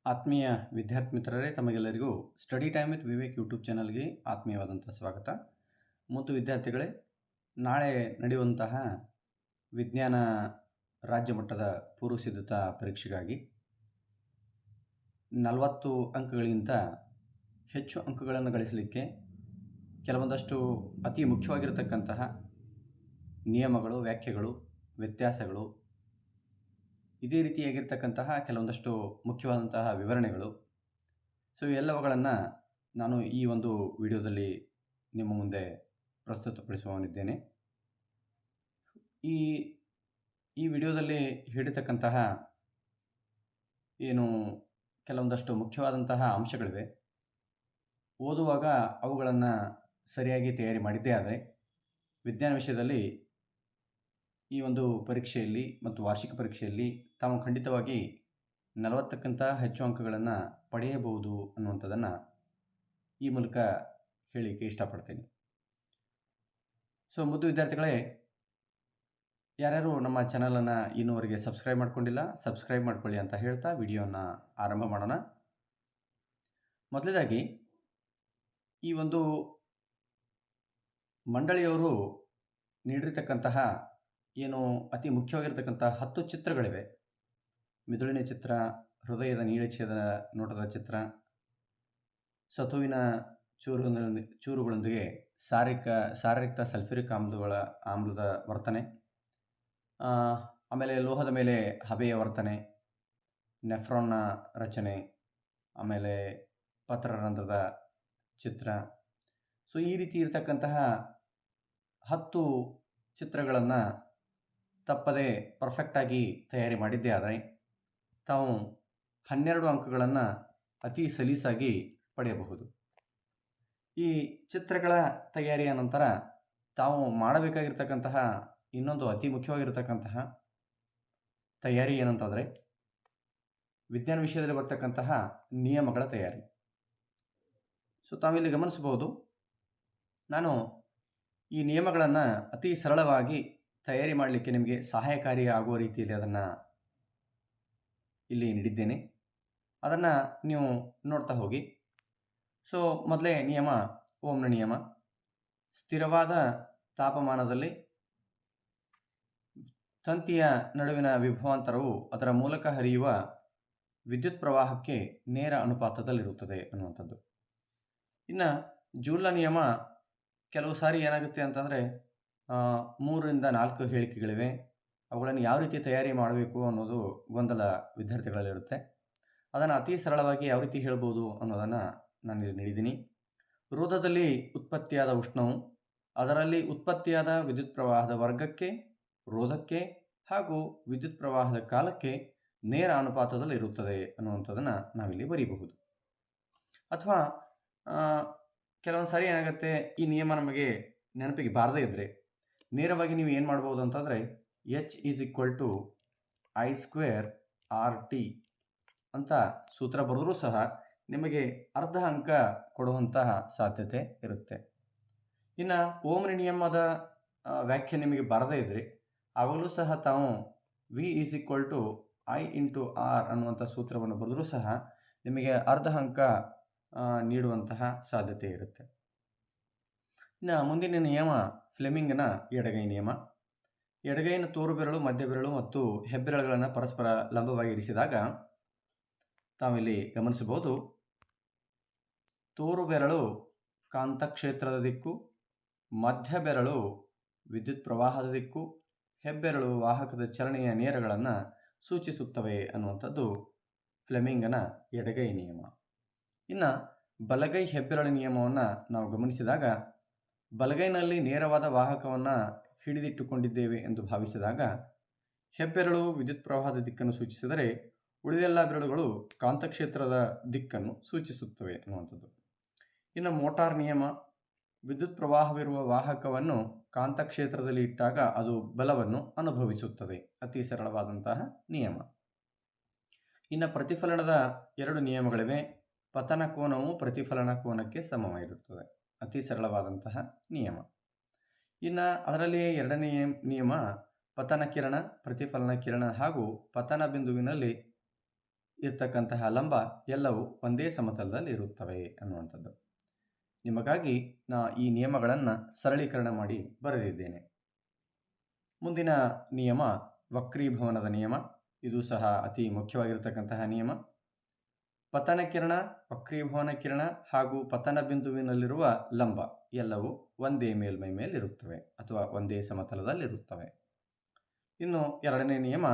ಆತ್ಮೀಯ ವಿದ್ಯಾರ್ಥಿ ಮಿತ್ರರೇ, ತಮಗೆಲ್ಲರಿಗೂ study time with Vivek YouTube ಚಾನಲ್ಗೆ ಆತ್ಮೀಯವಾದಂಥ ಸ್ವಾಗತ. ಮತ್ತು ವಿದ್ಯಾರ್ಥಿಗಳೇ, ನಾಳೆ ನಡೆಯುವಂತಹ ವಿಜ್ಞಾನ ರಾಜ್ಯ ಮಟ್ಟದ ಪೂರ್ವ ಸಿದ್ಧತಾ ಪರೀಕ್ಷೆಗಾಗಿ 40 ಅಂಕಗಳಿಗಿಂತ ಹೆಚ್ಚು ಅಂಕಗಳನ್ನು ಗಳಿಸಲಿಕ್ಕೆ ಕೆಲವೊಂದಷ್ಟು ಅತಿ ಮುಖ್ಯವಾಗಿರತಕ್ಕಂತಹ ನಿಯಮಗಳು, ವ್ಯಾಖ್ಯೆಗಳು, ವ್ಯತ್ಯಾಸಗಳು, ಇದೇ ರೀತಿಯಾಗಿರ್ತಕ್ಕಂತಹ ಕೆಲವೊಂದಷ್ಟು ಮುಖ್ಯವಾದಂತಹ ವಿವರಣೆಗಳು, ಸೊ ಇವೆಲ್ಲವುಗಳನ್ನು ನಾನು ಈ ಒಂದು ವಿಡಿಯೋದಲ್ಲಿ ನಿಮ್ಮ ಮುಂದೆ ಪ್ರಸ್ತುತಪಡಿಸುವವನಿದ್ದೇನೆ. ಈ ವಿಡಿಯೋದಲ್ಲಿ ಹೇಳಿರ್ತಕ್ಕಂತಹ ಏನು ಕೆಲವೊಂದಷ್ಟು ಮುಖ್ಯವಾದಂತಹ ಅಂಶಗಳಿವೆ, ಓದುವಾಗ ಅವುಗಳನ್ನು ಸರಿಯಾಗಿ ತಯಾರಿ ಮಾಡಿದ್ದೇ ಆದರೆ ವಿಜ್ಞಾನ ವಿಷಯದಲ್ಲಿ ಈ ಒಂದು ಪರೀಕ್ಷೆಯಲ್ಲಿ ಮತ್ತು ವಾರ್ಷಿಕ ಪರೀಕ್ಷೆಯಲ್ಲಿ ತಾವು ಖಂಡಿತವಾಗಿ 40ಕ್ಕಿಂತ ಹೆಚ್ಚು ಅಂಕಗಳನ್ನು ಪಡೆಯಬಹುದು ಅನ್ನುವಂಥದ್ದನ್ನು ಈ ಮೂಲಕ ಹೇಳಲಿಕ್ಕೆ ಇಷ್ಟಪಡ್ತೀನಿ. ಸೊ ಮುದ್ದು ವಿದ್ಯಾರ್ಥಿಗಳೇ, ಯಾರ್ಯಾರು ನಮ್ಮ ಚಾನಲನ್ನು ಇನ್ನೂವರೆಗೆ ಸಬ್ಸ್ಕ್ರೈಬ್ ಮಾಡ್ಕೊಂಡಿಲ್ಲ, ಸಬ್ಸ್ಕ್ರೈಬ್ ಮಾಡ್ಕೊಳ್ಳಿ ಅಂತ ಹೇಳ್ತಾ ವಿಡಿಯೋನ ಆರಂಭ ಮಾಡೋಣ. ಮೊದಲನೇದಾಗಿ ಈ ಒಂದು ಮಂಡಳಿಯವರು ನೀಡಿರ್ತಕ್ಕಂತಹ ಏನು ಅತಿ ಮುಖ್ಯವಾಗಿರ್ತಕ್ಕಂಥ 10 ಚಿತ್ರಗಳಿವೆ. ಮಿದುಳಿನ ಚಿತ್ರ, ಹೃದಯದ ನೀಳಛೇದ ನೋಟದ ಚಿತ್ರ, ಸತುವಿನ ಚೂರುಗಳೊಂದಿಗೆ ಸಾರಯುಕ್ತ ಸಲ್ಫ್ಯೂರಿಕ್ ಆಮ್ಲದ ವರ್ತನೆ, ಆಮೇಲೆ ಲೋಹದ ಮೇಲೆ ಹಬೆಯ ವರ್ತನೆ, ನೆಫ್ರಾನ್ನ ರಚನೆ, ಆಮೇಲೆ ಪತ್ರರಂಧ್ರದ ಚಿತ್ರ. ಸೊ ಈ ರೀತಿ ಇರತಕ್ಕಂತಹ 10 ಚಿತ್ರಗಳನ್ನು ತಪ್ಪದೆ ಪರ್ಫೆಕ್ಟಾಗಿ ತಯಾರಿ ಮಾಡಿದ್ದೇ ಆದರೆ ತಾವು 12 ಅಂಕಗಳನ್ನು ಅತಿ ಸಲೀಸಾಗಿ ಪಡೆಯಬಹುದು. ಈ ಚಿತ್ರಗಳ ತಯಾರಿಯ ನಂತರ ತಾವು ಮಾಡಬೇಕಾಗಿರ್ತಕ್ಕಂತಹ ಇನ್ನೊಂದು ಅತಿ ಮುಖ್ಯವಾಗಿರ್ತಕ್ಕಂತಹ ತಯಾರಿ ಏನಂತಂದರೆ ವಿಜ್ಞಾನ ವಿಷಯದಲ್ಲಿ ಬರ್ತಕ್ಕಂತಹ ನಿಯಮಗಳ ತಯಾರಿ. ಸೊ ತಾವಿಲ್ಲಿ ಗಮನಿಸಬಹುದು, ನಾನು ಈ ನಿಯಮಗಳನ್ನು ಅತಿ ಸರಳವಾಗಿ ತಯಾರಿ ಮಾಡಲಿಕ್ಕೆ ನಿಮಗೆ ಸಹಾಯಕಾರಿ ಆಗುವ ರೀತಿಯಲ್ಲಿ ಅದನ್ನು ಇಲ್ಲಿ ನೀಡಿದ್ದೇನೆ. ಅದನ್ನು ನೀವು ನೋಡ್ತಾ ಹೋಗಿ. ಸೊ ಮೊದಲೇ ನಿಯಮ, ಓಮ್ನ ನಿಯಮ. ಸ್ಥಿರವಾದ ತಾಪಮಾನದಲ್ಲಿ ತಂತಿಯ ನಡುವಿನ ವಿಭವಾಂತರವು ಅದರ ಮೂಲಕ ಹರಿಯುವ ವಿದ್ಯುತ್ ಪ್ರವಾಹಕ್ಕೆ ನೇರ ಅನುಪಾತದಲ್ಲಿರುತ್ತದೆ ಅನ್ನುವಂಥದ್ದು. ಇನ್ನು ಜೂಲ್ನ ನಿಯಮ, ಕೆಲವು ಸಾರಿ ಏನಾಗುತ್ತೆ ಅಂತಂದರೆ 3 ರಿಂದ 4 ಹೇಳಿಕೆಗಳಿವೆ. ಅವುಗಳನ್ನು ಯಾವ ರೀತಿ ತಯಾರಿ ಮಾಡಬೇಕು ಅನ್ನೋದು ಗೊಂದಲ ವಿದ್ಯಾರ್ಥಿಗಳಲ್ಲಿರುತ್ತೆ. ಅದನ್ನು ಅತಿ ಸರಳವಾಗಿ ಯಾವ ರೀತಿ ಹೇಳ್ಬೋದು ಅನ್ನೋದನ್ನು ನಾನು ಇಲ್ಲಿ ನೀಡಿದ್ದೀನಿ. ರೋಧದಲ್ಲಿ ಉತ್ಪತ್ತಿಯಾದ ಉಷ್ಣವು ಅದರಲ್ಲಿ ಉತ್ಪತ್ತಿಯಾದ ವಿದ್ಯುತ್ ಪ್ರವಾಹದ ವರ್ಗಕ್ಕೆ, ರೋಧಕ್ಕೆ ಹಾಗೂ ವಿದ್ಯುತ್ ಪ್ರವಾಹದ ಕಾಲಕ್ಕೆ ನೇರ ಅನುಪಾತದಲ್ಲಿ ಇರುತ್ತದೆ ಅನ್ನುವಂಥದ್ದನ್ನು ನಾವಿಲ್ಲಿ ಬರೀಬಹುದು. ಅಥವಾ ಕೆಲವೊಂದು ಸಾರಿ ಏನಾಗುತ್ತೆ, ಈ ನಿಯಮ ನಮಗೆ ನೆನಪಿಗೆ ಬಾರದೇ ಇದ್ದರೆ ನೇರವಾಗಿ ನೀವು ಏನು ಮಾಡ್ಬೋದು ಅಂತಂದರೆ H=I²RT ಅಂತ ಸೂತ್ರ ಬರೆದರೂ ಸಹ ನಿಮಗೆ ಅರ್ಧ ಅಂಕ ಕೊಡುವಂತಹ ಸಾಧ್ಯತೆ ಇರುತ್ತೆ. ಇನ್ನು ಓಮ್ನ ನಿಯಮದ ವ್ಯಾಖ್ಯೆ ನಿಮಗೆ ಬಾರದೇ ಇದ್ದರೆ ಆವಾಗಲೂ ಸಹ ತಾವು V=I×R ಅನ್ನುವಂಥ ಸೂತ್ರವನ್ನು ಬರೆದರೂ ಸಹ ನಿಮಗೆ ಅರ್ಧ ಅಂಕ ನೀಡುವಂತಹ ಸಾಧ್ಯತೆ ಇರುತ್ತೆ. ಇನ್ನು ಮುಂದಿನ ನಿಯಮ ಫ್ಲೆಮಿಂಗನ ಎಡಗೈ ನಿಯಮ. ಎಡಗೈನ ತೋರು ಬೆರಳು, ಮಧ್ಯ ಬೆರಳು ಮತ್ತು ಹೆಬ್ಬೆರಳುಗಳನ್ನು ಪರಸ್ಪರ ಲಂಬವಾಗಿ ಇರಿಸಿದಾಗ ತಾವಿಲ್ಲಿ ಗಮನಿಸಬಹುದು, ತೋರು ಬೆರಳು ಕಾಂತಕ್ಷೇತ್ರದ ದಿಕ್ಕು, ಮಧ್ಯ ಬೆರಳು ವಿದ್ಯುತ್ ಪ್ರವಾಹದ ದಿಕ್ಕು, ಹೆಬ್ಬೆರಳು ವಾಹಕದ ಚಲನೆಯ ನೇರಗಳನ್ನು ಸೂಚಿಸುತ್ತವೆ ಅನ್ನುವಂಥದ್ದು ಫ್ಲೆಮಿಂಗನ ಎಡಗೈ ನಿಯಮ. ಇನ್ನು ಬಲಗೈ ಹೆಬ್ಬೆರಳು ನಿಯಮವನ್ನು ನಾವು ಗಮನಿಸಿದಾಗ, ಬಲಗೈನಲ್ಲಿ ನೇರವಾದ ವಾಹಕವನ್ನು ಹಿಡಿದಿಟ್ಟುಕೊಂಡಿದ್ದೇವೆ ಎಂದು ಭಾವಿಸಿದಾಗ ಹೆಬ್ಬೆರಳು ವಿದ್ಯುತ್ ಪ್ರವಾಹದ ದಿಕ್ಕನ್ನು ಸೂಚಿಸಿದರೆ ಉಳಿದೆಲ್ಲ ಬೆರಳುಗಳು ಕಾಂತಕ್ಷೇತ್ರದ ದಿಕ್ಕನ್ನು ಸೂಚಿಸುತ್ತವೆ ಅನ್ನುವಂಥದ್ದು. ಇನ್ನು ಮೋಟಾರ್ ನಿಯಮ, ವಿದ್ಯುತ್ ಪ್ರವಾಹವಿರುವ ವಾಹಕವನ್ನು ಕಾಂತಕ್ಷೇತ್ರದಲ್ಲಿ ಇಟ್ಟಾಗ ಅದು ಬಲವನ್ನು ಅನುಭವಿಸುತ್ತದೆ. ಅತಿ ಸರಳವಾದಂತಹ ನಿಯಮ. ಇನ್ನು ಪ್ರತಿಫಲನದ 2 ನಿಯಮಗಳಿವೆ. ಪತನ ಕೋನವು ಪ್ರತಿಫಲನ ಕೋನಕ್ಕೆ ಸಮವಾಗಿರುತ್ತದೆ. ಅತಿ ಸರಳವಾದಂತಹ ನಿಯಮ. ಇನ್ನು ಅದರಲ್ಲಿ 2ನೇ ನಿಯಮ ಪತನ ಕಿರಣ, ಪ್ರತಿಫಲನ ಕಿರಣ ಹಾಗೂ ಪತನ ಬಿಂದುವಿನಲ್ಲಿ ಇರ್ತಕ್ಕಂತಹ ಲಂಬ ಎಲ್ಲವೂ ಒಂದೇ ಸಮತಲದಲ್ಲಿ ಇರುತ್ತವೆ ಅನ್ನುವಂಥದ್ದು. ನಿಮಗಾಗಿ ಈ ನಿಯಮಗಳನ್ನು ಸರಳೀಕರಣ ಮಾಡಿ ಬರೆದಿದ್ದೇನೆ. ಮುಂದಿನ ನಿಯಮ ವಕ್ರೀಭವನದ ನಿಯಮ. ಇದು ಸಹ ಅತಿ ಮುಖ್ಯವಾಗಿರತಕ್ಕಂತಹ ನಿಯಮ. ಪತನ ಕಿರಣ, ವಕ್ರೀಭವನ ಕಿರಣ ಹಾಗೂ ಪತನ ಬಿಂದುವಿನಲ್ಲಿರುವ ಲಂಬ ಎಲ್ಲವೂ ಒಂದೇ ಮೇಲ್ಮೈ ಮೇಲಿರುತ್ತವೆ ಅಥವಾ ಒಂದೇ ಸಮತಲದಲ್ಲಿರುತ್ತವೆ. ಇನ್ನು ಎರಡನೇ ನಿಯಮ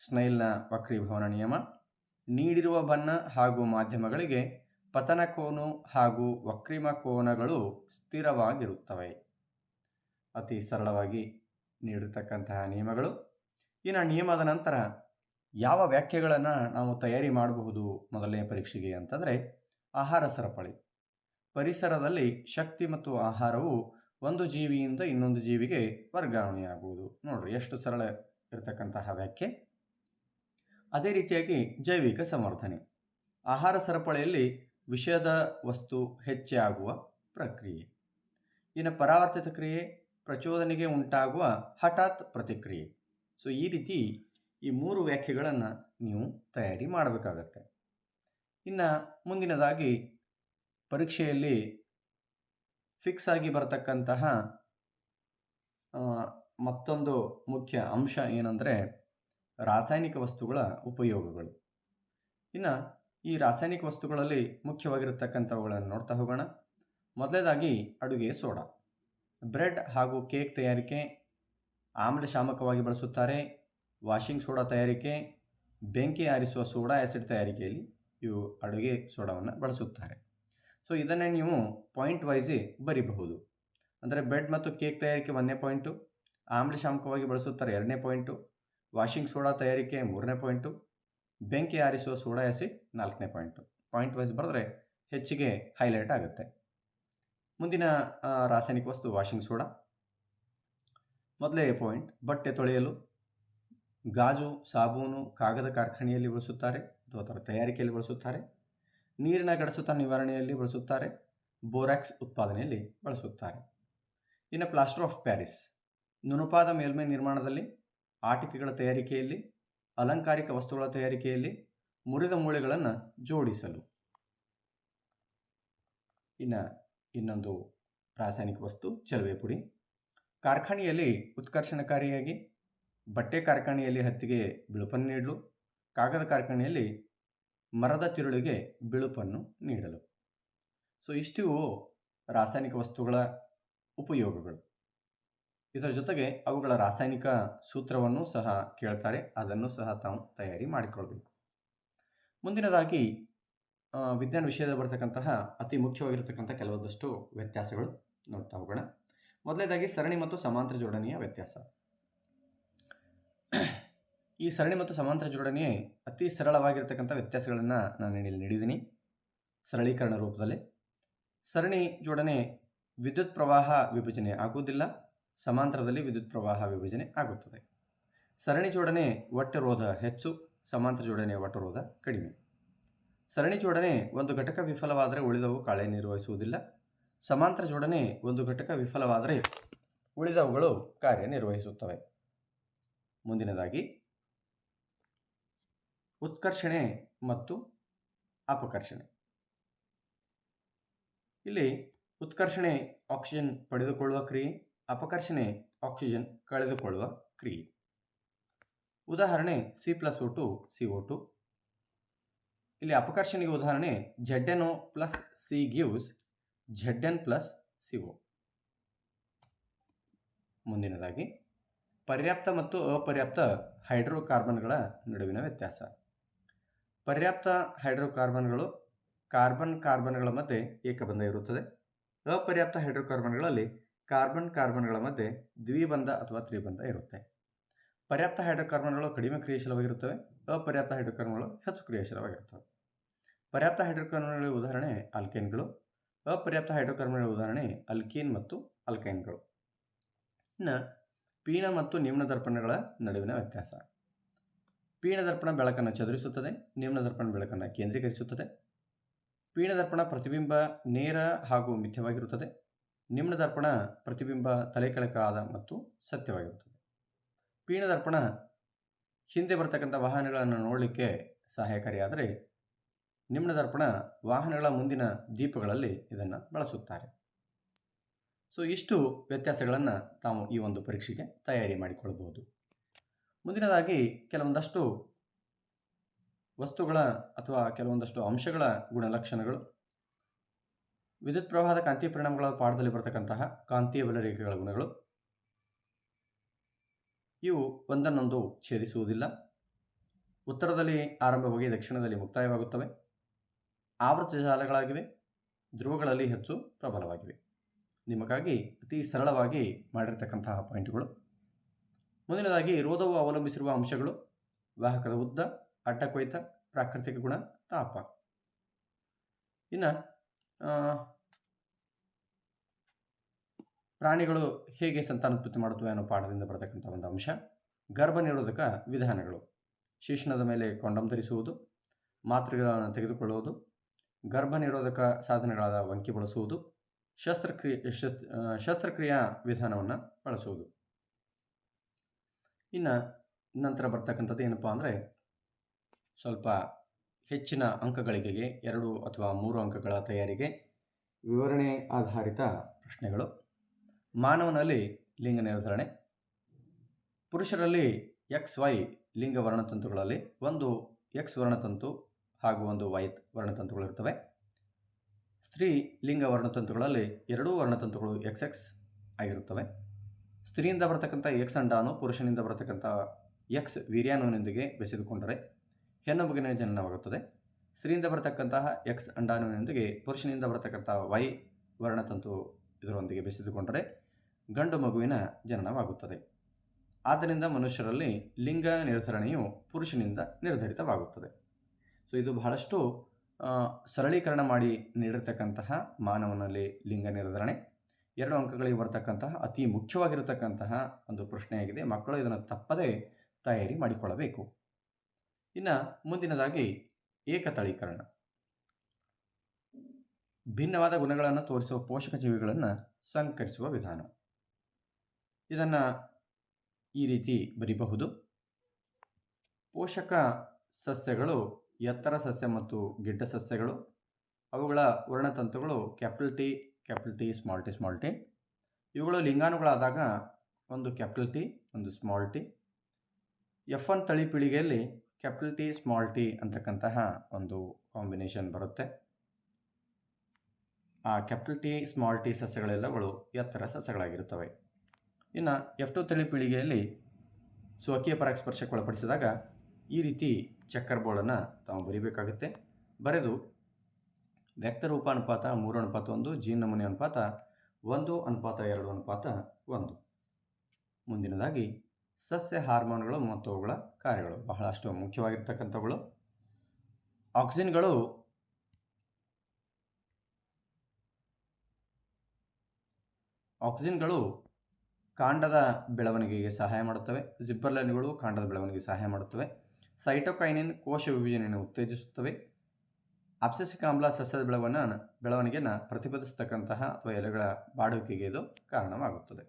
ಸ್ನೈಲ್ನ ವಕ್ರೀಭವನ ನಿಯಮ. ನೀಡಿರುವ ಬಣ್ಣ ಹಾಗೂ ಮಾಧ್ಯಮಗಳಿಗೆ ಪತನ ಕೋನು ಹಾಗೂ ವಕ್ರೀಮ ಕೋನಗಳು ಸ್ಥಿರವಾಗಿರುತ್ತವೆ. ಅತಿ ಸರಳವಾಗಿ ನೀಡಿರ್ತಕ್ಕಂತಹ ನಿಯಮಗಳು. ಇನ್ನು ನಿಯಮದ ನಂತರ ಯಾವ ವ್ಯಾಖ್ಯೆಗಳನ್ನು ನಾವು ತಯಾರಿ ಮಾಡಬಹುದು ಮೊದಲನೇ ಪರೀಕ್ಷೆಗೆ ಅಂತಂದರೆ, ಆಹಾರ ಸರಪಳಿ. ಪರಿಸರದಲ್ಲಿ ಶಕ್ತಿ ಮತ್ತು ಆಹಾರವು ಒಂದು ಜೀವಿಯಿಂದ ಇನ್ನೊಂದು ಜೀವಿಗೆ ವರ್ಗಾವಣೆಯಾಗುವುದು. ನೋಡ್ರಿ ಎಷ್ಟು ಸರಳ ಇರತಕ್ಕಂತಹ ವ್ಯಾಖ್ಯೆ. ಅದೇ ರೀತಿಯಾಗಿ ಜೈವಿಕ ಸಂವರ್ಧನೆ. ಆಹಾರ ಸರಪಳಿಯಲ್ಲಿ ವಿಷದ ವಸ್ತು ಹೆಚ್ಚಾಗುವ ಪ್ರಕ್ರಿಯೆ. ಇನ್ನು ಪರಾವರ್ತಿತ ಕ್ರಿಯೆ, ಪ್ರಚೋದನೆಗೆ ಉಂಟಾಗುವ ಹಠಾತ್ ಪ್ರತಿಕ್ರಿಯೆ. ಸೊ ಈ ರೀತಿ ಈ 3 ವ್ಯಾಖ್ಯೆಗಳನ್ನು ನೀವು ತಯಾರಿ ಮಾಡಬೇಕಾಗತ್ತೆ. ಇನ್ನು ಮುಂದಿನದಾಗಿ ಪರೀಕ್ಷೆಯಲ್ಲಿ ಫಿಕ್ಸ್ ಆಗಿ ಬರತಕ್ಕಂತಹ ಮತ್ತೊಂದು ಮುಖ್ಯ ಅಂಶ ಏನಂದರೆ ರಾಸಾಯನಿಕ ವಸ್ತುಗಳ ಉಪಯೋಗಗಳು. ಇನ್ನು ಈ ರಾಸಾಯನಿಕ ವಸ್ತುಗಳಲ್ಲಿ ಮುಖ್ಯವಾಗಿರತಕ್ಕಂಥವುಗಳನ್ನು ನೋಡ್ತಾ ಹೋಗೋಣ. ಮೊದಲನೇದಾಗಿ ಅಡುಗೆ ಸೋಡಾ. ಬ್ರೆಡ್ ಹಾಗೂ ಕೇಕ್ ತಯಾರಿಕೆ ಆಮ್ಲಶಾಮಕವಾಗಿ ಬಳಸುತ್ತಾರೆ. ವಾಷಿಂಗ್ ಸೋಡಾ ತಯಾರಿಕೆ, ಬೆಂಕಿ ಆರಿಸುವ ಸೋಡಾ ಆ್ಯಸಿಡ್ ತಯಾರಿಕೆಯಲ್ಲಿ ಇವು ಅಡುಗೆ ಸೋಡಾವನ್ನು ಬಳಸುತ್ತಾರೆ. ಸೊ ಇದನ್ನೇ ನೀವು ಪಾಯಿಂಟ್ ವೈಸೇ ಬರಿಬಹುದು. ಅಂದರೆ ಬ್ರೆಡ್ ಮತ್ತು ಕೇಕ್ ತಯಾರಿಕೆ 1ನೇ ಪಾಯಿಂಟು, ಆಮ್ಲಶಾಮಕವಾಗಿ ಬಳಸುತ್ತಾರೆ 2ನೇ ಪಾಯಿಂಟು, ವಾಷಿಂಗ್ ಸೋಡಾ ತಯಾರಿಕೆ 3ನೇ ಪಾಯಿಂಟು, ಬೆಂಕಿ ಆರಿಸುವ ಸೋಡಾ ಆ್ಯಸಿಡ್ 4ನೇ ಪಾಯಿಂಟು. ಪಾಯಿಂಟ್ ವೈಸ್ ಬರೆದ್ರೆ ಹೆಚ್ಚಿಗೆ ಹೈಲೈಟ್ ಆಗುತ್ತೆ. ಮುಂದಿನ ರಾಸಾಯನಿಕ ವಸ್ತು ವಾಷಿಂಗ್ ಸೋಡಾ. ಮೊದಲೇ ಪಾಯಿಂಟ್ ಬಟ್ಟೆ ತೊಳೆಯಲು, ಗಾಜು, ಸಾಬೂನು, ಕಾಗದ ಕಾರ್ಖಾನೆಯಲ್ಲಿ ಬಳಸುತ್ತಾರೆ ಅಥವಾ ಅದರ ತಯಾರಿಕೆಯಲ್ಲಿ ಬಳಸುತ್ತಾರೆ. ನೀರಿನ ಗಡಸುತನ ನಿವಾರಣೆಯಲ್ಲಿ ಬಳಸುತ್ತಾರೆ. ಬೋರಾಕ್ಸ್ ಉತ್ಪಾದನೆಯಲ್ಲಿ ಬಳಸುತ್ತಾರೆ. ಇನ್ನು ಪ್ಲಾಸ್ಟರ್ ಆಫ್ ಪ್ಯಾರಿಸ್ ನುಣುಪಾದ ಮೇಲ್ಮೈ ನಿರ್ಮಾಣದಲ್ಲಿ, ಆಟಿಕೆಗಳ ತಯಾರಿಕೆಯಲ್ಲಿ, ಅಲಂಕಾರಿಕ ವಸ್ತುಗಳ ತಯಾರಿಕೆಯಲ್ಲಿ, ಮುರಿದ ಮೂಳೆಗಳನ್ನು ಜೋಡಿಸಲು. ಇನ್ನೊಂದು ರಾಸಾಯನಿಕ ವಸ್ತು ಚಲುವೆ ಪುಡಿ. ಕಾರ್ಖಾನೆಯಲ್ಲಿ ಉತ್ಕರ್ಷಣಕಾರಿಯಾಗಿ, ಬಟ್ಟೆ ಕಾರ್ಖಾನೆಯಲ್ಲಿ ಹತ್ತಿಗೆ ಬಿಳುಪನ್ನು ನೀಡಲು, ಕಾಗದ ಕಾರ್ಖಾನೆಯಲ್ಲಿ ಮರದ ತಿರುಳಿಗೆ ಬಿಳುಪನ್ನು ನೀಡಲು. ಸೊ ಇಷ್ಟು ರಾಸಾಯನಿಕ ವಸ್ತುಗಳ ಉಪಯೋಗಗಳು. ಇದರ ಜೊತೆಗೆ ಅವುಗಳ ರಾಸಾಯನಿಕ ಸೂತ್ರವನ್ನು ಸಹ ಕೇಳ್ತಾರೆ. ಅದನ್ನು ಸಹ ತಾವು ತಯಾರಿ ಮಾಡಿಕೊಳ್ಬೇಕು. ಮುಂದಿನದಾಗಿ ವಿಜ್ಞಾನ ವಿಷಯದಲ್ಲಿ ಬರ್ತಕ್ಕಂತಹ ಅತಿ ಮುಖ್ಯವಾಗಿರತಕ್ಕಂಥ ಕೆಲವೊಂದಷ್ಟು ವ್ಯತ್ಯಾಸಗಳು ನೋಡ್ತಾ ಹೋಗೋಣ. ಮೊದಲನೇದಾಗಿ ಸರಣಿ ಮತ್ತು ಸಮಾಂತರ ಜೋಡಣೆಯ ವ್ಯತ್ಯಾಸ. ಈ ಸರಣಿ ಮತ್ತು ಸಮಾಂತರ ಜೋಡಣೆಯೇ ಅತಿ ಸರಳವಾಗಿರ್ತಕ್ಕಂಥ ವ್ಯತ್ಯಾಸಗಳನ್ನು ನಾನು ಇಲ್ಲಿ ನೀಡಿದ್ದೀನಿ ಸರಳೀಕರಣ ರೂಪದಲ್ಲಿ. ಸರಣಿ ಜೋಡಣೆ ವಿದ್ಯುತ್ ಪ್ರವಾಹ ವಿಭಜನೆ ಆಗುವುದಿಲ್ಲ, ಸಮಾಂತರದಲ್ಲಿ ವಿದ್ಯುತ್ ಪ್ರವಾಹ ವಿಭಜನೆ ಆಗುತ್ತದೆ. ಸರಣಿ ಜೋಡಣೆ ಒಟ್ಟು ರೋಧ ಹೆಚ್ಚು, ಸಮಾಂತರ ಜೋಡಣೆ ಒಟ್ಟು ರೋಧ ಕಡಿಮೆ. ಸರಣಿ ಜೋಡಣೆ ಒಂದು ಘಟಕ ವಿಫಲವಾದರೆ ಉಳಿದವು ಕಾರ್ಯನಿರ್ವಹಿಸುವುದಿಲ್ಲ. ಸಮಾಂತರ ಜೋಡಣೆ ಒಂದು ಘಟಕ ವಿಫಲವಾದರೆ ಉಳಿದವುಗಳು ಕಾರ್ಯನಿರ್ವಹಿಸುತ್ತವೆ. ಮುಂದಿನದಾಗಿ ಉತ್ಕರ್ಷಣೆ ಮತ್ತು ಅಪಕರ್ಷಣೆ. ಇಲ್ಲಿ ಉತ್ಕರ್ಷಣೆ ಆಕ್ಸಿಜನ್ ಪಡೆದುಕೊಳ್ಳುವ ಕ್ರಿಯೆ, ಅಪಕರ್ಷಣೆ ಆಕ್ಸಿಜನ್ ಕಳೆದುಕೊಳ್ಳುವ ಕ್ರಿಯೆ. ಉದಾಹರಣೆ C+O2 CO2. ಇಲ್ಲಿ ಅಪಕರ್ಷಣೆಗೆ ಉದಾಹರಣೆ ZnO + C gives Zn + CO. ಮುಂದಿನದಾಗಿ ಪರ್ಯಾಪ್ತ ಮತ್ತು ಅಪರ್ಯಾಪ್ತ ಹೈಡ್ರೋಕಾರ್ಬನ್ಗಳ ನಡುವಿನ ವ್ಯತ್ಯಾಸ. ಪರ್ಯಾಪ್ತ ಹೈಡ್ರೋಕಾರ್ಬನ್ಗಳು ಕಾರ್ಬನ್ಗಳ ಮಧ್ಯೆ ಏಕಬಂಧ ಇರುತ್ತದೆ. ಅಪರ್ಯಾಪ್ತ ಹೈಡ್ರೋಕಾರ್ಬನ್ಗಳಲ್ಲಿ ಕಾರ್ಬನ್ಗಳ ಮಧ್ಯೆ ದ್ವಿಬಂಧ ಅಥವಾ ತ್ರಿಬಂಧ ಇರುತ್ತೆ. ಪರ್ಯಾಪ್ತ ಹೈಡ್ರೋಕಾರ್ಬನ್ಗಳು ಕಡಿಮೆ ಕ್ರಿಯಾಶೀಲವಾಗಿರುತ್ತವೆ, ಅಪರ್ಯಾಪ್ತ ಹೈಡ್ರೋಕಾರ್ಬನ್ಗಳು ಹೆಚ್ಚು ಕ್ರಿಯಾಶೀಲವಾಗಿರುತ್ತವೆ. ಪರ್ಯಾಪ್ತ ಹೈಡ್ರೋಕಾರ್ಬನ್ಗಳ ಉದಾಹರಣೆ ಆಲ್ಕೇನ್ಗಳು, ಅಪರ್ಯಾಪ್ತ ಹೈಡ್ರೋಕಾರ್ಬನ್ಗಳ ಉದಾಹರಣೆ ಅಲ್ಕೀನ್ ಮತ್ತು ಅಲ್ಕೈನ್ಗಳು. ಇನ್ನು ಪೀಣ ಮತ್ತು ನಿಮ್ನ ದರ್ಪಣಗಳ ನಡುವಿನ ವ್ಯತ್ಯಾಸ. ಪೀಣ ದರ್ಪಣ ಬೆಳಕನ್ನು ಚದುರಿಸುತ್ತದೆ, ನಿಮ್ನ ದರ್ಪಣ ಬೆಳಕನ್ನು ಕೇಂದ್ರೀಕರಿಸುತ್ತದೆ. ಪೀಣ ದರ್ಪಣ ಪ್ರತಿಬಿಂಬ ನೇರ ಹಾಗೂ ಮಿಥ್ಯವಾಗಿರುತ್ತದೆ. ನಿಮ್ನ ದರ್ಪಣ ಪ್ರತಿಬಿಂಬ ತಲೆಕೆಳಕಾದ ಮತ್ತು ಸತ್ಯವಾಗಿರುತ್ತದೆ. ಪೀಣ ದರ್ಪಣ ಹಿಂದೆ ಬರ್ತಕ್ಕಂಥ ವಾಹನಗಳನ್ನು ನೋಡಲಿಕ್ಕೆ ಸಹಾಯಕಾರಿಯಾದರೆ ನಿಮ್ನದರ್ಪಣ ವಾಹನಗಳ ಮುಂದಿನ ದೀಪಗಳಲ್ಲಿ ಇದನ್ನು ಬಳಸುತ್ತಾರೆ. ಸೊ ಇಷ್ಟು ವ್ಯತ್ಯಾಸಗಳನ್ನು ತಾವು ಈ ಒಂದು ಪರೀಕ್ಷೆಗೆ ತಯಾರಿ ಮಾಡಿಕೊಳ್ಳಬಹುದು. ಮುಂದಿನದಾಗಿ ಕೆಲವೊಂದಷ್ಟು ವಸ್ತುಗಳ ಅಥವಾ ಕೆಲವೊಂದಷ್ಟು ಅಂಶಗಳ ಗುಣಲಕ್ಷಣಗಳು, ವಿದ್ಯುತ್ ಪ್ರವಾಹದ ಕಾಂತೀಯ ಪರಿಣಾಮಗಳ ಪಾಠದಲ್ಲಿ ಬರತಕ್ಕಂತಹ ಕಾಂತೀಯ ಬಲರೇಖೆಗಳ ಗುಣಗಳು, ಇವು ಒಂದನ್ನೊಂದು ಛೇದಿಸುವುದಿಲ್ಲ, ಉತ್ತರದಲ್ಲಿ ಆರಂಭವಾಗಿ ದಕ್ಷಿಣದಲ್ಲಿ ಮುಕ್ತಾಯವಾಗುತ್ತವೆ, ಆವೃತ್ತ ಜಾಲಗಳಾಗಿವೆ, ಧ್ರುವಗಳಲ್ಲಿ ಹೆಚ್ಚು ಪ್ರಬಲವಾಗಿವೆ. ನಿಮಗಾಗಿ ಅತಿ ಸರಳವಾಗಿ ಮಾಡಿರ್ತಕ್ಕಂತಹ ಪಾಯಿಂಟ್ಗಳು. ಮುಂದಿನದಾಗಿ ರೋಧವು ಅವಲಂಬಿಸಿರುವ ಅಂಶಗಳು: ವಾಹಕದ ಉದ್ದ, ಅಡ್ಡ ಕೊಯ್ತ, ಪ್ರಾಕೃತಿಕ ಗುಣ, ತಾಪ. ಇನ್ನು ಪ್ರಾಣಿಗಳು ಹೇಗೆ ಸಂತಾನೋತ್ಪತ್ತಿ ಮಾಡುತ್ತವೆ ಅನ್ನೋ ಪಾಠದಿಂದ ಬರತಕ್ಕಂಥ ಒಂದು ಅಂಶ. ಗರ್ಭ ನಿರೋಧಕ ವಿಧಾನಗಳು: ಶಿಶ್ನದ ಮೇಲೆ ಕೊಂಡಮ್ ಧರಿಸುವುದು, ಮಾತ್ರೆಗಳನ್ನು ತೆಗೆದುಕೊಳ್ಳುವುದು, ಗರ್ಭ ನಿರೋಧಕ ಸಾಧನಗಳಾದ ವಂಕಿ ಬಳಸುವುದು, ಶಸ್ತ್ರಕ್ರಿಯಾ ವಿಧಾನವನ್ನು ಬಳಸುವುದು. ಇನ್ನು ನಂತರ ಬರ್ತಕ್ಕಂಥದ್ದು ಏನಪ್ಪ ಅಂದರೆ ಸ್ವಲ್ಪ ಹೆಚ್ಚಿನ ಅಂಕಗಳಿಕೆಗೆ 2 ಅಥವಾ 3 ಅಂಕಗಳ ತಯಾರಿಗೆ ವಿವರಣೆ ಆಧಾರಿತ ಪ್ರಶ್ನೆಗಳು. ಮಾನವನಲ್ಲಿ ಲಿಂಗ ನಿರ್ಧರಣೆ. ಪುರುಷರಲ್ಲಿ XY ಲಿಂಗ ವರ್ಣತಂತುಗಳಲ್ಲಿ ಒಂದು X ವರ್ಣತಂತು ಹಾಗೂ ಒಂದು Y ವರ್ಣತಂತುಗಳಿರ್ತವೆ. ಸ್ತ್ರೀ ಲಿಂಗ ವರ್ಣತಂತುಗಳಲ್ಲಿ 2 ವರ್ಣತಂತುಗಳು XX ಆಗಿರುತ್ತವೆ. ಸ್ತ್ರೀಯಿಂದ ಬರತಕ್ಕಂಥ X ಅಂಡಾಣು ಪುರುಷನಿಂದ ಬರತಕ್ಕಂಥ X ವೀರ್ಯಾಣುವಿನೊಂದಿಗೆ ಬೆಸೆದುಕೊಂಡರೆ ಹೆಣ್ಣು ಮಗುವಿನ ಜನನವಾಗುತ್ತದೆ. ಸ್ತ್ರೀಯಿಂದ ಬರತಕ್ಕಂತಹ X ಅಂಡಾಣುವಿನೊಂದಿಗೆ ಪುರುಷನಿಂದ ಬರತಕ್ಕಂಥ Y ವರ್ಣತಂತು ಇದರೊಂದಿಗೆ ಬೆಸೆದುಕೊಂಡರೆ ಗಂಡು ಮಗುವಿನ ಜನನವಾಗುತ್ತದೆ. ಆದ್ದರಿಂದ ಮನುಷ್ಯರಲ್ಲಿ ಲಿಂಗ ನಿರ್ಧರಣೆಯು ಪುರುಷನಿಂದ ನಿರ್ಧರಿತವಾಗುತ್ತದೆ. ಸೊ ಇದು ಬಹಳಷ್ಟು ಸರಳೀಕರಣ ಮಾಡಿ ನೀಡಿರ್ತಕ್ಕಂತಹ ಮಾನವನಲ್ಲಿ ಲಿಂಗ ನಿರ್ಧರಣೆ 2 ಅಂಕಗಳಿಗೆ ಬರತಕ್ಕಂತಹ ಅತಿ ಮುಖ್ಯವಾಗಿರತಕ್ಕಂತಹ ಒಂದು ಪ್ರಶ್ನೆಯಾಗಿದೆ. ಮಕ್ಕಳು ಇದನ್ನು ತಪ್ಪದೇ ತಯಾರಿ ಮಾಡಿಕೊಳ್ಳಬೇಕು. ಇನ್ನು ಮುಂದಿನದಾಗಿ ಏಕತಳೀಕರಣ. ಭಿನ್ನವಾದ ಗುಣಗಳನ್ನು ತೋರಿಸುವ ಪೋಷಕ ಜೀವಿಗಳನ್ನು ಸಂಕರಿಸುವ ವಿಧಾನ. ಇದನ್ನು ಈ ರೀತಿ ಬರೀಬಹುದು: ಪೋಷಕ ಸಸ್ಯಗಳು ಎತ್ತರ ಸಸ್ಯ ಮತ್ತು ಗಿಡ್ಡ ಸಸ್ಯಗಳು. ಅವುಗಳ ವರ್ಣತಂತುಗಳು T, ಸ್ಮಾಲ್ ಟಿ. ಇವುಗಳು ಲಿಂಗಾಣುಗಳಾದಾಗ ಒಂದು T, ಒಂದು ಸ್ಮಾಲ್ ಟಿ. F1 ತಳಿ ಪೀಳಿಗೆಯಲ್ಲಿ T, ಸ್ಮಾಲ್ ಟಿ ಅಂತಕ್ಕಂತಹ ಒಂದು ಕಾಂಬಿನೇಷನ್ ಬರುತ್ತೆ. ಆ T, ಸ್ಮಾಲ್ ಟಿ ಸಸ್ಯಗಳೆಲ್ಲಗಳು ಎತ್ತರ ಸಸ್ಯಗಳಾಗಿರುತ್ತವೆ. ಇನ್ನು F2 ತಳಿ ಪೀಳಿಗೆಯಲ್ಲಿ ಸ್ವಕೀಯ ಪರಾಗಸ್ಪರ್ಶಕ್ಕೆ ಒಳಪಡಿಸಿದಾಗ ಈ ರೀತಿ ಚಕ್ಕರ್ ಬೋರ್ಡನ್ನು ತಾವು ಬರೀಬೇಕಾಗುತ್ತೆ. ಬರೆದು ವ್ಯಕ್ತರೂಪ ಅನುಪಾತ 3:1, ಜೀನ್ ನಮೂನೆ ಅನುಪಾತ 1:2:1. ಮುಂದಿನದಾಗಿ ಸಸ್ಯ ಹಾರ್ಮೋನ್ಗಳು ಮತ್ತು ಅವುಗಳ ಕಾರ್ಯಗಳು ಬಹಳಷ್ಟು ಮುಖ್ಯವಾಗಿರ್ತಕ್ಕಂಥವುಗಳು. ಆಕ್ಸಿನ್ಗಳು ಕಾಂಡದ ಬೆಳವಣಿಗೆಗೆ ಸಹಾಯ ಮಾಡುತ್ತವೆ. ಜಿಬ್ಬರ್ಲೈನ್ಗಳು ಕಾಂಡದ ಬೆಳವಣಿಗೆಗೆ ಸಹಾಯ ಮಾಡುತ್ತವೆ. ಸೈಟೋಕೈನಿನ್ ಕೋಶ ವಿಭಜನೆಯನ್ನು ಉತ್ತೇಜಿಸುತ್ತವೆ. ಅಬ್ಸೆಸಿಕ್ ಆಮ್ಲ ಸಸ್ಯದ ಬೆಳವಣಿಗೆಯನ್ನು ಪ್ರತಿಪಾದಿಸತಕ್ಕಂತಹ ಅಥವಾ ಎಲೆಗಳ ಬಾಡುವಿಕೆಗೆ ಇದು ಕಾರಣವಾಗುತ್ತದೆ.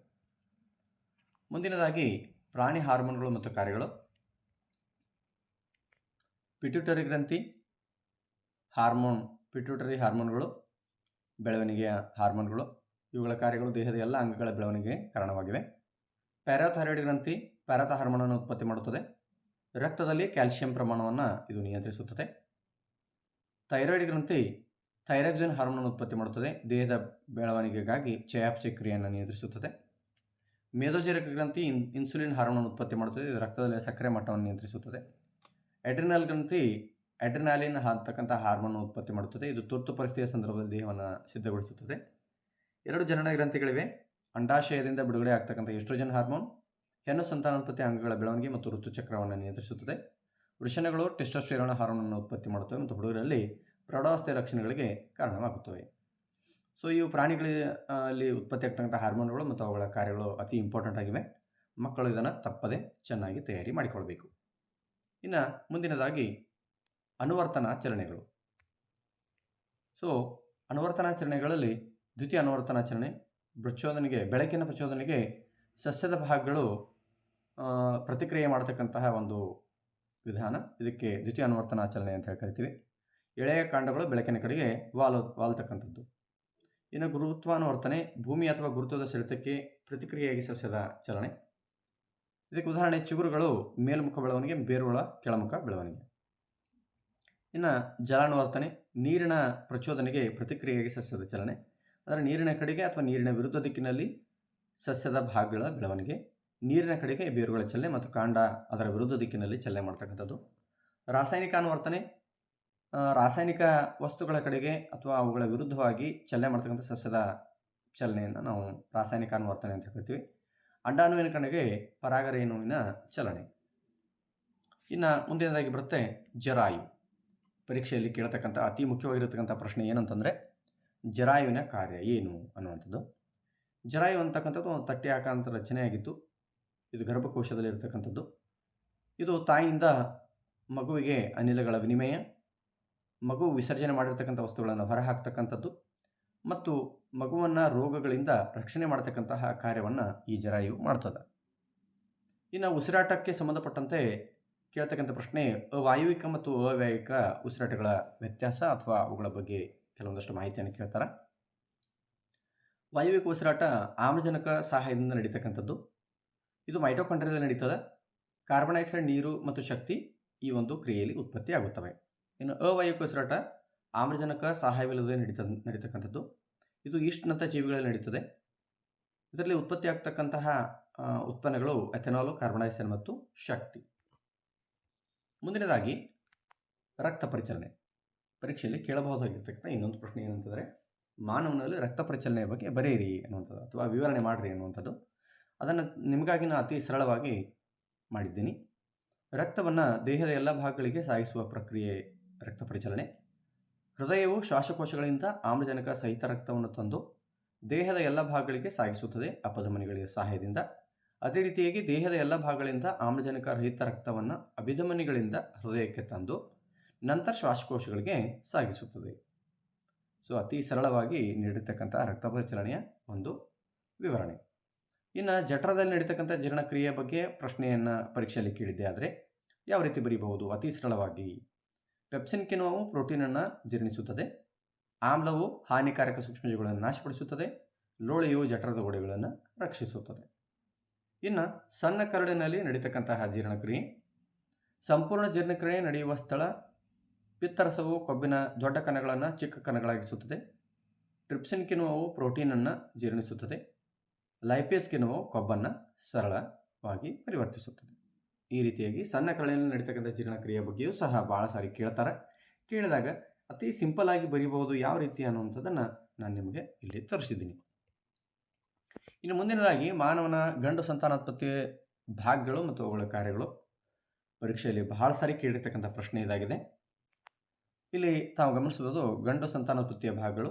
ಮುಂದಿನದಾಗಿ ಪ್ರಾಣಿ ಹಾರ್ಮೋನ್ಗಳು ಮತ್ತು ಕಾರ್ಯಗಳು. ಪಿಟ್ಯೂಟರಿ ಗ್ರಂಥಿ ಪಿಟ್ಯೂಟರಿ ಹಾರ್ಮೋನ್ಗಳು ಬೆಳವಣಿಗೆಯ ಹಾರ್ಮೋನ್ಗಳು. ಇವುಗಳ ಕಾರ್ಯಗಳು ದೇಹದ ಎಲ್ಲ ಅಂಗಗಳ ಬೆಳವಣಿಗೆಗೆ ಕಾರಣವಾಗಿವೆ. ಪ್ಯಾರಾಥೈರಾಯ್ಡ್ ಗ್ರಂಥಿ ಪ್ಯಾರಾಥ ಹಾರ್ಮೋನನ್ನು ಉತ್ಪತ್ತಿ ಮಾಡುತ್ತದೆ. ರಕ್ತದಲ್ಲಿ ಕ್ಯಾಲ್ಸಿಯಂ ಪ್ರಮಾಣವನ್ನು ಇದು ನಿಯಂತ್ರಿಸುತ್ತದೆ. ಥೈರಾಯ್ಡ್ ಗ್ರಂಥಿ ಥೈರಾಕ್ಸಿನ್ ಹಾರ್ಮೋನ್ ಉತ್ಪತ್ತಿ ಮಾಡುತ್ತದೆ. ದೇಹದ ಬೆಳವಣಿಗೆಗಾಗಿ ಚಯಾಪಚಯ ಕ್ರಿಯೆಯನ್ನು ನಿಯಂತ್ರಿಸುತ್ತದೆ. ಮೇದೋಜೀರಕ ಗ್ರಂಥಿ ಇನ್ಸುಲಿನ್ ಹಾರ್ಮೋನ್ ಉತ್ಪತ್ತಿ ಮಾಡುತ್ತದೆ. ಇದು ರಕ್ತದಲ್ಲಿ ಸಕ್ಕರೆ ಮಟ್ಟವನ್ನು ನಿಯಂತ್ರಿಸುತ್ತದೆ. ಅಡ್ರಿನಲ್ ಗ್ರಂಥಿ ಅಡ್ರಿನಾಲಿನ್ ಅಂತಕ್ಕಂಥ ಹಾರ್ಮೋನ್ ಉತ್ಪತ್ತಿ ಮಾಡುತ್ತದೆ. ಇದು ತುರ್ತು ಪರಿಸ್ಥಿತಿಯ ಸಂದರ್ಭದಲ್ಲಿ ದೇಹವನ್ನು ಸಿದ್ಧಗೊಳಿಸುತ್ತದೆ. 2 ಜನನ ಗ್ರಂಥಿಗಳಿವೆ. ಅಂಡಾಶಯದಿಂದ ಬಿಡುಗಡೆ ಆಗ್ತಕ್ಕಂಥ ಎಸ್ಟ್ರೋಜನ್ ಹಾರ್ಮೋನ್ ಹೆಣ್ಣು ಸಂತಾನೋತ್ಪತ್ತಿ ಅಂಗಗಳ ಬೆಳವಣಿಗೆ ಮತ್ತು ಋತುಚಕ್ರವನ್ನು ನಿಯಂತ್ರಿಸುತ್ತದೆ. ವೃಷಣಗಳು ಟೆಸ್ಟೋಸ್ಟೆರಾನ್ ಹಾರ್ಮೋನನ್ನು ಉತ್ಪತ್ತಿ ಮಾಡುತ್ತವೆ ಮತ್ತು ಹುಡುಗರಲ್ಲಿ ಪ್ರೌಢಾವಸ್ಥೆಯ ಲಕ್ಷಣಗಳಿಗೆ ಕಾರಣವಾಗುತ್ತವೆ. ಸೊ ಇವು ಪ್ರಾಣಿಗಳಲ್ಲಿ ಉತ್ಪತ್ತಿ ಆಗ್ತಕ್ಕಂಥ ಹಾರ್ಮೋನ್ಗಳು ಮತ್ತು ಅವುಗಳ ಕಾರ್ಯಗಳು ಅತಿ ಇಂಪಾರ್ಟೆಂಟ್ ಆಗಿವೆ. ಮಕ್ಕಳು ಇದನ್ನು ತಪ್ಪದೆ ಚೆನ್ನಾಗಿ ತಯಾರಿ ಮಾಡಿಕೊಳ್ಬೇಕು. ಇನ್ನು ಮುಂದಿನದಾಗಿ ಅನುವರ್ತನಾ ಚಲನೆಗಳು. ಸೊ ಅನುವರ್ತನಾ ಚಲನೆಗಳಲ್ಲಿ ದ್ವಿತೀಯ ಅನುವರ್ತನಾ ಚಲನೆ ಬೆಳಕಿನ ಪ್ರಚೋದನೆಗೆ ಸಸ್ಯದ ಭಾಗಗಳು ಪ್ರತಿಕ್ರಿಯೆ ಮಾಡತಕ್ಕಂತಹ ಒಂದು ವಿಧಾನ. ಇದಕ್ಕೆ ದ್ವಿತೀಯ ಅನುವರ್ತನಾಚಲನೆ ಅಂತ ಹೇಳಿ ಕರಿತೀವಿ. ಎಳೆಯ ಕಾಂಡಗಳು ಬೆಳಕಿನ ಕಡೆಗೆ ವಾಲ್ತಕ್ಕಂಥದ್ದು. ಇನ್ನು ಗುರುತ್ವಾನುವರ್ತನೆ ಭೂಮಿ ಅಥವಾ ಗುರುತ್ವದ ಸೆಳೆತಕ್ಕೆ ಪ್ರತಿಕ್ರಿಯೆಯಾಗಿ ಸಸ್ಯದ ಚಲನೆ. ಇದಕ್ಕೆ ಉದಾಹರಣೆ ಚಿಗುರುಗಳು ಮೇಲ್ಮುಖ ಬೆಳವಣಿಗೆ, ಬೇರುಗಳ ಕೆಳಮುಖ ಬೆಳವಣಿಗೆ. ಇನ್ನು ಜಲಾನುವರ್ತನೆ ನೀರಿನ ಪ್ರಚೋದನೆಗೆ ಪ್ರತಿಕ್ರಿಯೆಯಾಗಿ ಸಸ್ಯದ ಚಲನೆ. ಅಂದರೆ ನೀರಿನ ಕಡೆಗೆ ಅಥವಾ ನೀರಿನ ವಿರುದ್ಧ ದಿಕ್ಕಿನಲ್ಲಿ ಸಸ್ಯದ ಭಾಗಗಳ ಬೆಳವಣಿಗೆ, ನೀರಿನ ಕಡೆಗೆ ಬೇರುಗಳ ಚಲನೆ ಮತ್ತು ಕಾಂಡ ಅದರ ವಿರುದ್ಧ ದಿಕ್ಕಿನಲ್ಲಿ ಚಲನೆ ಮಾಡ್ತಕ್ಕಂಥದ್ದು. ರಾಸಾಯನಿಕಾನುವರ್ತನೆ ರಾಸಾಯನಿಕ ವಸ್ತುಗಳ ಕಡೆಗೆ ಅಥವಾ ಅವುಗಳ ವಿರುದ್ಧವಾಗಿ ಚಲನೆ ಮಾಡ್ತಕ್ಕಂಥ ಸಸ್ಯದ ಚಲನೆಯನ್ನು ನಾವು ರಾಸಾಯನಿಕಾನುವರ್ತನೆ ಅಂತ ಹೇಳ್ತೀವಿ. ಅಂಡಾಣುವಿನ ಕಡೆಗೆ ಪರಾಗರೇಣುವಿನ ಚಲನೆ. ಇನ್ನು ಮುಂದಿನದಾಗಿ ಬರುತ್ತೆ ಜರಾಯು. ಪರೀಕ್ಷೆಯಲ್ಲಿ ಕೇಳತಕ್ಕಂಥ ಅತಿ ಮುಖ್ಯವಾಗಿರತಕ್ಕಂಥ ಪ್ರಶ್ನೆ ಏನಂತಂದರೆ ಜರಾಯುವಿನ ಕಾರ್ಯ ಏನು ಅನ್ನುವಂಥದ್ದು. ಜರಾಯು ಅಂತಕ್ಕಂಥದ್ದು ಒಂದು ತಟ್ಟೆ ಆಕಾರದ ರಚನೆಯಾಗಿದ್ದು ಇದು ಗರ್ಭಕೋಶದಲ್ಲಿರ್ತಕ್ಕಂಥದ್ದು. ಇದು ತಾಯಿಯಿಂದ ಮಗುವಿಗೆ ಅನಿಲಗಳ ವಿನಿಮಯ, ಮಗು ವಿಸರ್ಜನೆ ಮಾಡಿರ್ತಕ್ಕಂಥ ವಸ್ತುಗಳನ್ನು ಹೊರಹಾಕ್ತಕ್ಕಂಥದ್ದು ಮತ್ತು ಮಗುವನ್ನು ರೋಗಗಳಿಂದ ರಕ್ಷಣೆ ಮಾಡ್ತಕ್ಕಂತಹ ಕಾರ್ಯವನ್ನು ಈ ಜರಾಯು ಮಾಡ್ತದೆ. ಇನ್ನು ಉಸಿರಾಟಕ್ಕೆ ಸಂಬಂಧಪಟ್ಟಂತೆ ಕೇಳ್ತಕ್ಕಂಥ ಪ್ರಶ್ನೆ ವಾಯುವಿಕ ಮತ್ತು ಅವ್ಯಾಯಿಕ ಉಸಿರಾಟಗಳ ವ್ಯತ್ಯಾಸ ಅಥವಾ ಅವುಗಳ ಬಗ್ಗೆ ಕೆಲವೊಂದಷ್ಟು ಮಾಹಿತಿಯನ್ನು ಕೇಳ್ತಾರೆ. ವಾಯುವಿಕ ಉಸಿರಾಟ ಆಮ್ಲಜನಕ ಸಹಾಯದಿಂದ ನಡೀತಕ್ಕಂಥದ್ದು. ಇದು ಮೈಟೋಕಾಂಡ್ರಿಯಾದಲ್ಲಿ ನಡೀತದೆ. ಕಾರ್ಬನ್ ಡೈಆಕ್ಸೈಡ್, ನೀರು ಮತ್ತು ಶಕ್ತಿ ಈ ಒಂದು ಕ್ರಿಯೆಯಲ್ಲಿ ಉತ್ಪತ್ತಿ ಆಗುತ್ತವೆ. ಇನ್ನು ಅವಾಯುವಿಕ ಉಸಿರಾಟ ಆಮ್ಲಜನಕ ಸಹಾಯವಿಲ್ಲದೆ ನಡೀತಕ್ಕಂಥದ್ದು. ಇದು ಈಸ್ಟ್ನಂಥ ಜೀವಿಗಳಲ್ಲಿ ನಡೀತದೆ. ಇದರಲ್ಲಿ ಉತ್ಪತ್ತಿ ಆಗ್ತಕ್ಕಂತಹ ಉತ್ಪನ್ನಗಳು ಎಥೆನಾಲು, ಕಾರ್ಬನ್ ಡೈಆಕ್ಸೈಡ್ ಮತ್ತು ಶಕ್ತಿ. ಮುಂದಿನದಾಗಿ ರಕ್ತ ಪರಿಚಲನೆ. ಪರೀಕ್ಷೆಯಲ್ಲಿ ಕೇಳಬಹುದಾಗಿರ್ತಕ್ಕಂಥ ಇನ್ನೊಂದು ಪ್ರಶ್ನೆ ಏನಂತಂದರೆ ಮಾನವನಲ್ಲಿ ರಕ್ತ ಪರಿಚಲನೆಯ ಬಗ್ಗೆ ಬರೆಯಿರಿ ಅನ್ನುವಂಥದ್ದು ಅಥವಾ ವಿವರಣೆ ಮಾಡಿರಿ ಅನ್ನುವಂಥದ್ದು. ಅದನ್ನು ನಿಮಗಾಗಿ ನಾನು ಅತಿ ಸರಳವಾಗಿ ಮಾಡಿದ್ದೀನಿ. ರಕ್ತವನ್ನು ದೇಹದ ಎಲ್ಲ ಭಾಗಗಳಿಗೆ ಸಾಗಿಸುವ ಪ್ರಕ್ರಿಯೆ ರಕ್ತ ಪರಿಚಲನೆ. ಹೃದಯವು ಶ್ವಾಸಕೋಶಗಳಿಂದ ಆಮ್ಲಜನಕ ಸಹಿತ ರಕ್ತವನ್ನು ತಂದು ದೇಹದ ಎಲ್ಲ ಭಾಗಗಳಿಗೆ ಸಾಗಿಸುತ್ತದೆ ಅಪಧಮನಿಗಳ ಸಹಾಯದಿಂದ. ಅದೇ ರೀತಿಯಾಗಿ ದೇಹದ ಎಲ್ಲ ಭಾಗಗಳಿಂದ ಆಮ್ಲಜನಕ ರಹಿತ ರಕ್ತವನ್ನು ಅಭಿಧಮನಿಗಳಿಂದ ಹೃದಯಕ್ಕೆ ತಂದು ನಂತರ ಶ್ವಾಸಕೋಶಗಳಿಗೆ ಸಾಗಿಸುತ್ತದೆ. ಸೊ ಅತಿ ಸರಳವಾಗಿ ನೀಡಿರ್ತಕ್ಕಂಥ ರಕ್ತ ಪರಿಚಲನೆಯ ಒಂದು ವಿವರಣೆ. ಇನ್ನು ಜಠರದಲ್ಲಿ ನಡೀತಕ್ಕಂಥ ಜೀರ್ಣಕ್ರಿಯೆಯ ಬಗ್ಗೆ ಪ್ರಶ್ನೆಯನ್ನು ಪರೀಕ್ಷೆಯಲ್ಲಿ ಕೇಳಿದ್ದೆ ಆದರೆ ಯಾವ ರೀತಿ ಬರೀಬಹುದು? ಅತಿ ಸರಳವಾಗಿ ಪೆಪ್ಸಿನ್ ಕಿಣ್ವವು ಪ್ರೋಟೀನನ್ನು ಜೀರ್ಣಿಸುತ್ತದೆ. ಆಮ್ಲವು ಹಾನಿಕಾರಕ ಸೂಕ್ಷ್ಮಜೀವಿಗಳನ್ನು ನಾಶಪಡಿಸುತ್ತದೆ. ಲೋಳೆಯು ಜಠರದ ಗೋಡೆಗಳನ್ನು ರಕ್ಷಿಸುತ್ತದೆ. ಇನ್ನು ಸಣ್ಣ ಕರಳಿನಲ್ಲಿ ನಡೀತಕ್ಕಂತಹ ಜೀರ್ಣಕ್ರಿಯೆ. ಸಂಪೂರ್ಣ ಜೀರ್ಣಕ್ರಿಯೆ ನಡೆಯುವ ಸ್ಥಳ ಪಿತ್ತರಸವು ಕೊಬ್ಬಿನ ದೊಡ್ಡ ಕಣಗಳನ್ನು ಚಿಕ್ಕ ಕಣಗಳಾಗಿಸುತ್ತದೆ. ಟ್ರಿಪ್ಸಿನ್ ಕಿಣ್ವವು ಪ್ರೋಟೀನನ್ನು ಜೀರ್ಣಿಸುತ್ತದೆ. ಲೈಪೇಸ್ ಕಿಣ್ವವು ಕೊಬ್ಬನ್ನು ಸರಳವಾಗಿ ಪರಿವರ್ತಿಸುತ್ತದೆ. ಈ ರೀತಿಯಾಗಿ ಸಣ್ಣ ಕರಳಿನಲ್ಲಿ ನಡೀತಕ್ಕಂಥ ಜೀರ್ಣಕ್ರಿಯೆಯ ಬಗ್ಗೆಯೂ ಸಹ ಭಾಳ ಸಾರಿ ಕೇಳ್ತಾರೆ. ಕೇಳಿದಾಗ ಅತಿ ಸಿಂಪಲ್ ಆಗಿ ಬರೀಬಹುದು ಯಾವ ರೀತಿ ಅನ್ನುವಂಥದ್ದನ್ನು ನಾನು ನಿಮಗೆ ಇಲ್ಲಿ ತೋರಿಸಿದ್ದೀನಿ. ಇನ್ನು ಮುಂದಿನದಾಗಿ ಮಾನವನ ಗಂಡು ಸಂತಾನೋತ್ಪತ್ತಿ ಭಾಗಗಳು ಮತ್ತು ಅವುಗಳ ಕಾರ್ಯಗಳು. ಪರೀಕ್ಷೆಯಲ್ಲಿ ಬಹಳ ಸಾರಿ ಕೇಳಿರ್ತಕ್ಕಂಥ ಪ್ರಶ್ನೆ ಇದಾಗಿದೆ. ಇಲ್ಲಿ ತಾವು ಗಮನಿಸಬಹುದು ಗಂಡು ಸಂತಾನೋತ್ಪತ್ತಿಯ ಭಾಗಗಳು.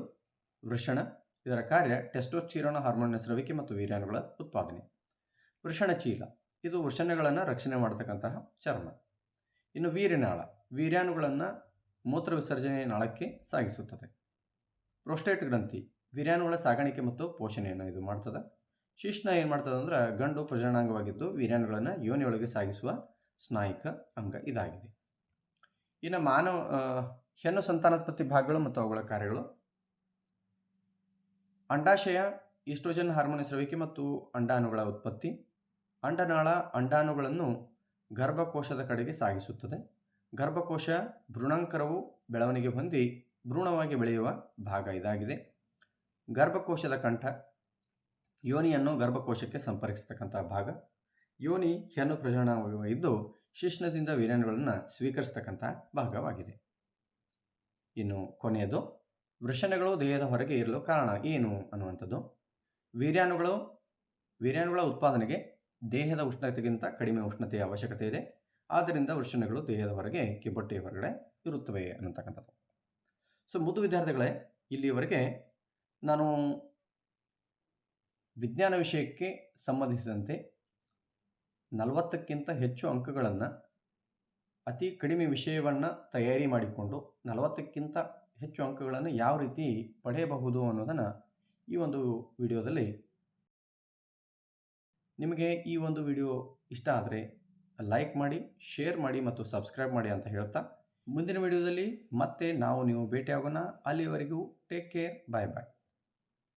ವೃಷಣ, ಇದರ ಕಾರ್ಯ ಟೆಸ್ಟೋಸ್ಟಿರಾನ್ ಹಾರ್ಮೋನ್ನ ಸ್ರವಿಕೆ ಮತ್ತು ವೀರ್ಯಾಣುಗಳ ಉತ್ಪಾದನೆ. ವೃಷಣ ಚೀಲ, ಇದು ವೃಷಣಗಳನ್ನು ರಕ್ಷಣೆ ಮಾಡತಕ್ಕಂತಹ ಚರ್ಮ. ಇನ್ನು ವೀರ್ಯನಾಳ, ವೀರ್ಯಾಣುಗಳನ್ನು ಮೂತ್ರ ವಿಸರ್ಜನೆ ನಾಳಕ್ಕೆ ಸಾಗಿಸುತ್ತದೆ. ಪ್ರೋಸ್ಟೇಟ್ ಗ್ರಂಥಿ, ವೀರ್ಯಾಣುಗಳ ಸಾಗಾಣಿಕೆ ಮತ್ತು ಪೋಷಣೆಯನ್ನು ಇದು ಮಾಡ್ತದೆ. ಶಿಶ್ನ ಏನು ಮಾಡ್ತದೆ ಅಂದ್ರೆ ಗಂಡು ಪ್ರಜನನಾಂಗವಾಗಿದ್ದು ವೀರ್ಯಾಣುಗಳನ್ನು ಯೋನಿಯೊಳಗೆ ಸಾಗಿಸುವ ಸ್ನಾಯಿಕ ಅಂಗ ಇದಾಗಿದೆ. ಇನ್ನು ಹೆಣ್ಣು ಸಂತಾನೋತ್ಪತ್ತಿ ಭಾಗಗಳು ಮತ್ತು ಅವುಗಳ ಕಾರ್ಯಗಳು. ಅಂಡಾಶಯ, ಈಸ್ಟ್ರೋಜನ್ ಹಾರ್ಮೋನ್ ಸ್ರವಿಕೆ ಮತ್ತು ಅಂಡಾಣುಗಳ ಉತ್ಪತ್ತಿ. ಅಂಡನಾಳ ಅಂಡಾಣುಗಳನ್ನು ಗರ್ಭಕೋಶದ ಕಡೆಗೆ ಸಾಗಿಸುತ್ತದೆ. ಗರ್ಭಕೋಶ ಭ್ರೂಣಾಂಕರವು ಬೆಳವಣಿಗೆ ಹೊಂದಿ ಭ್ರೂಣವಾಗಿ ಬೆಳೆಯುವ ಭಾಗ ಇದಾಗಿದೆ. ಗರ್ಭಕೋಶದ ಕಂಠ, ಯೋನಿಯನ್ನು ಗರ್ಭಕೋಶಕ್ಕೆ ಸಂಪರ್ಕಿಸತಕ್ಕಂಥ ಭಾಗ. ಯೋನಿ ಹೆಣ್ಣು ಪ್ರಜನನಾಂಗವಾಗಿದ್ದು ಶಿಶ್ನದಿಂದ ವೀರ್ಯಾಣುಗಳನ್ನು ಸ್ವೀಕರಿಸತಕ್ಕಂಥ ಭಾಗವಾಗಿದೆ. ಇನ್ನು ಕೊನೆಯದು ವೃಷಣಗಳು ದೇಹದ ಹೊರಗೆ ಇರಲು ಕಾರಣ ಏನು ಅನ್ನುವಂಥದ್ದು. ವೀರ್ಯಾಣುಗಳ ಉತ್ಪಾದನೆಗೆ ದೇಹದ ಉಷ್ಣತೆಗಿಂತ ಕಡಿಮೆ ಉಷ್ಣತೆಯ ಅವಶ್ಯಕತೆ ಇದೆ. ಆದ್ದರಿಂದ ವೃಷಣಗಳು ದೇಹದ ಹೊರಗೆ ಕಿಬ್ಬೊಟ್ಟೆಯ ಹೊರಗಡೆ ಇರುತ್ತವೆ ಅನ್ನತಕ್ಕಂಥದ್ದು. ಸೊ ಮುದ್ದು ವಿದ್ಯಾರ್ಥಿಗಳೇ, ಇಲ್ಲಿಯವರೆಗೆ ನಾನು ವಿಜ್ಞಾನ ವಿಷಯಕ್ಕೆ ಸಂಬಂಧಿಸಿದಂತೆ 40ಕ್ಕಿಂತ ಹೆಚ್ಚು ಅಂಕಗಳನ್ನು ಅತಿ ಕಡಿಮೆ ವಿಷಯವನ್ನು ತಯಾರಿ ಮಾಡಿಕೊಂಡು 40ಕ್ಕಿಂತ ಹೆಚ್ಚು ಅಂಕಗಳನ್ನು ಯಾವ ರೀತಿ ಪಡೆಯಬಹುದು ಅನ್ನೋದನ್ನು ಈ ಒಂದು ವಿಡಿಯೋದಲ್ಲಿ ನಿಮಗೆ ಈ ಒಂದು ವಿಡಿಯೋ ಇಷ್ಟ ಆದರೆ ಲೈಕ್ ಮಾಡಿ, ಶೇರ್ ಮಾಡಿ ಮತ್ತು ಸಬ್ಸ್ಕ್ರೈಬ್ ಮಾಡಿ ಅಂತ ಹೇಳ್ತಾ ಮುಂದಿನ ವಿಡಿಯೋದಲ್ಲಿ ಮತ್ತೆ ನೀವು ಭೇಟಿಯಾಗೋಣ. ಅಲ್ಲಿವರೆಗೂ ಟೇಕ್ ಕೇರ್. ಬಾಯ್ ಬಾಯ್.